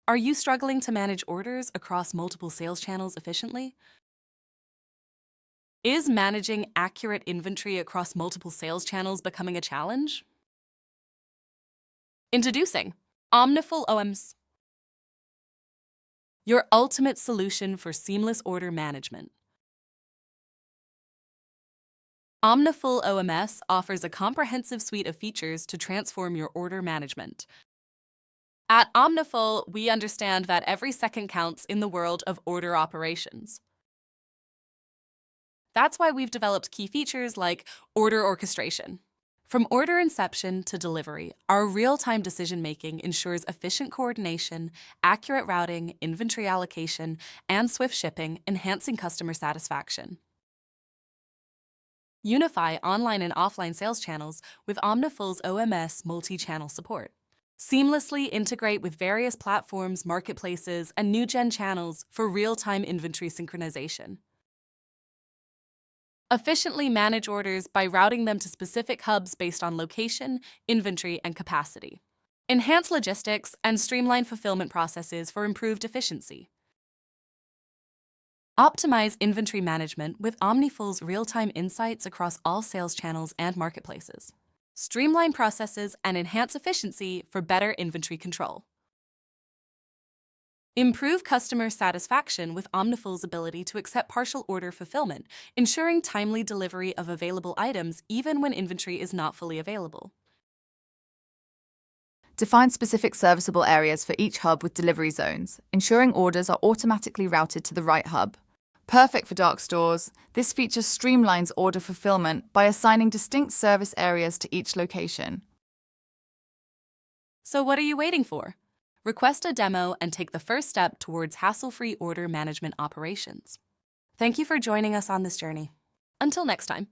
Are you struggling to manage orders across multiple sales channels efficiently? Is managing accurate inventory across multiple sales channels becoming a challenge? Introducing Omniful OMS, your ultimate solution for seamless order management. Omniful OMS offers a comprehensive suite of features to transform your order management. At Omniful, we understand that every second counts in the world of order operations. That's why we've developed key features like order orchestration. From order inception to delivery, our real-time decision-making ensures efficient coordination, accurate routing, inventory allocation, and swift shipping, enhancing customer satisfaction. Unify online and offline sales channels with Omniful's OMS multi-channel support. Seamlessly integrate with various platforms, marketplaces, and new-gen channels for real-time inventory synchronization. Efficiently manage orders by routing them to specific hubs based on location, inventory, and capacity. Enhance logistics and streamline fulfillment processes for improved efficiency. Optimize inventory management with Omniful's real-time insights across all sales channels and marketplaces. Streamline processes and enhance efficiency for better inventory control. Improve customer satisfaction with Omniful's ability to accept partial order fulfillment, ensuring timely delivery of available items even when inventory is not fully available. Define specific serviceable areas for each hub with delivery zones, ensuring orders are automatically routed to the right hub. Perfect for dark stores, this feature streamlines order fulfillment by assigning distinct service areas to each location. So what are you waiting for? Request a demo and take the first step towards hassle-free order management operations. Thank you for joining us on this journey. Until next time.